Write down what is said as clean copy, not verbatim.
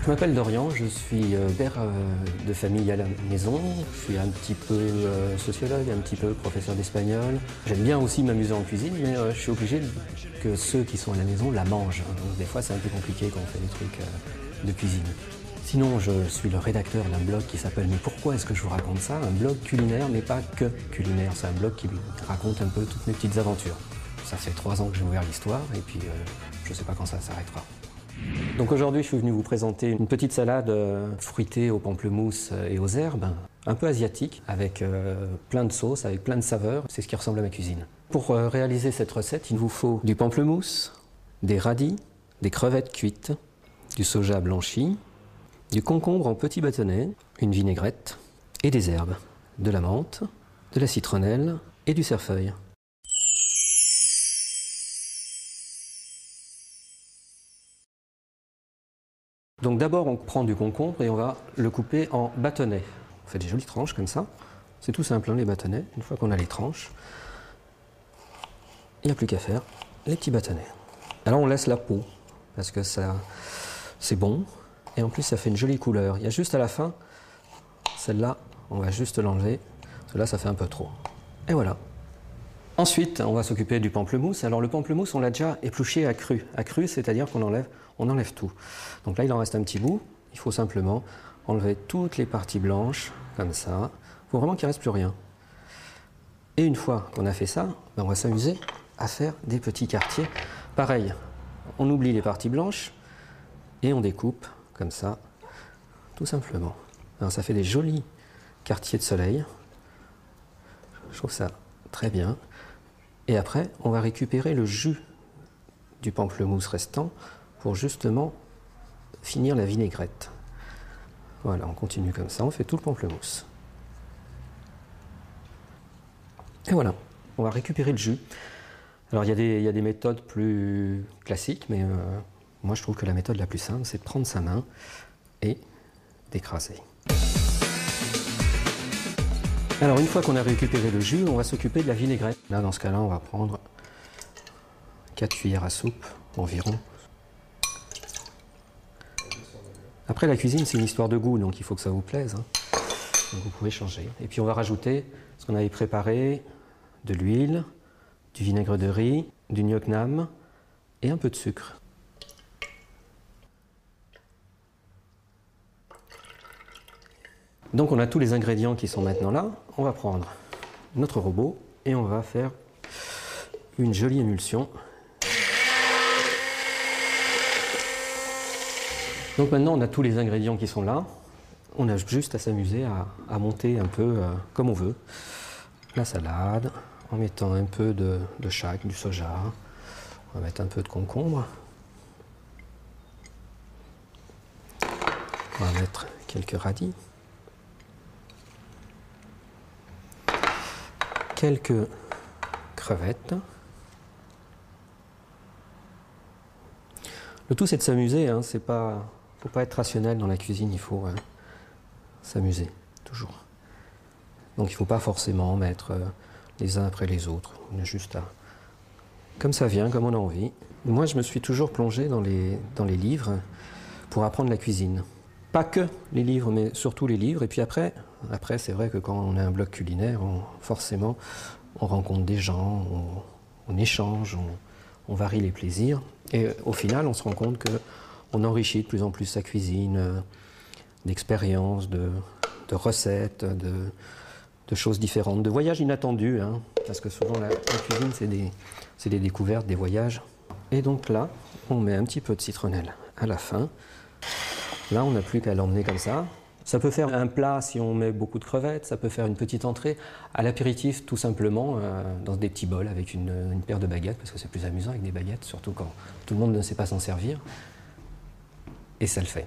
Je m'appelle Dorian, je suis père de famille à la maison, je suis un petit peu sociologue, un petit peu professeur d'espagnol. J'aime bien aussi m'amuser en cuisine, mais je suis obligé que ceux qui sont à la maison la mangent. Donc, des fois c'est un peu compliqué quand on fait des trucs de cuisine. Sinon, je suis le rédacteur d'un blog qui s'appelle « Mais pourquoi est-ce que je vous raconte ça ?» Un blog culinaire, mais pas que culinaire, c'est un blog qui raconte un peu toutes mes petites aventures. Ça fait 3 ans que j'ai ouvert l'histoire et puis je ne sais pas quand ça s'arrêtera. Donc aujourd'hui, je suis venu vous présenter une petite salade fruitée au pamplemousse et aux herbes, un peu asiatique, avec plein de sauces, avec plein de saveurs. C'est ce qui ressemble à ma cuisine. Pour réaliser cette recette, il vous faut du pamplemousse, des radis, des crevettes cuites, du soja blanchi, du concombre en petits bâtonnets, une vinaigrette et des herbes, de la menthe, de la citronnelle et du cerfeuil. Donc d'abord on prend du concombre et on va le couper en bâtonnets. On fait des jolies tranches comme ça. C'est tout simple, hein, les bâtonnets. Une fois qu'on a les tranches, il n'y a plus qu'à faire les petits bâtonnets. Alors on laisse la peau parce que ça c'est bon et en plus ça fait une jolie couleur. Il y a juste à la fin, celle-là, on va juste l'enlever. Celle-là ça fait un peu trop. Et voilà. Ensuite, on va s'occuper du pamplemousse. Alors le pamplemousse, on l'a déjà épluché à cru. À cru, c'est-à-dire qu'on enlève tout. Donc là, il en reste un petit bout. Il faut simplement enlever toutes les parties blanches, comme ça. Il faut vraiment qu'il ne reste plus rien. Et une fois qu'on a fait ça, on va s'amuser à faire des petits quartiers. Pareil, on oublie les parties blanches et on découpe comme ça, tout simplement. Alors ça fait des jolis quartiers de soleil. Je trouve ça très bien. Et après, on va récupérer le jus du pamplemousse restant pour justement finir la vinaigrette. Voilà, on continue comme ça, on fait tout le pamplemousse. Et voilà, on va récupérer le jus. Alors il y a des méthodes plus classiques, mais moi je trouve que la méthode la plus simple, c'est de prendre sa main et d'écraser. Alors une fois qu'on a récupéré le jus, on va s'occuper de la vinaigrette. Là dans ce cas-là, on va prendre 4 cuillères à soupe environ. Après la cuisine, c'est une histoire de goût, donc il faut que ça vous plaise, hein. Donc vous pouvez changer. Et puis on va rajouter ce qu'on avait préparé, de l'huile, du vinaigre de riz, du gnocchi et un peu de sucre. Donc on a tous les ingrédients qui sont maintenant là. On va prendre notre robot et on va faire une jolie émulsion. Donc maintenant on a tous les ingrédients qui sont là. On a juste à s'amuser à monter un peu comme on veut. La salade, en mettant un peu de chaque, du soja. On va mettre un peu de concombre. On va mettre quelques radis. Quelques crevettes. Le tout c'est de s'amuser, hein. Faut pas être rationnel dans la cuisine, il faut s'amuser, toujours. Donc il ne faut pas forcément mettre les uns après les autres, on a juste à... Comme ça vient, comme on a envie. Moi je me suis toujours plongé dans les livres pour apprendre la cuisine. Pas que les livres, mais surtout les livres. Et puis après c'est vrai que quand on a un blog culinaire, forcément, on rencontre des gens, on échange, on varie les plaisirs. Et au final, on se rend compte qu'on enrichit de plus en plus sa cuisine, d'expériences, de recettes, de choses différentes, de voyages inattendus, hein, parce que souvent la cuisine, c'est des découvertes, des voyages. Et donc là, on met un petit peu de citronnelle à la fin. Là, on n'a plus qu'à l'emmener comme ça. Ça peut faire un plat si on met beaucoup de crevettes, ça peut faire une petite entrée. À l'apéritif, tout simplement, dans des petits bols avec une paire de baguettes, parce que c'est plus amusant avec des baguettes, surtout quand tout le monde ne sait pas s'en servir. Et ça le fait.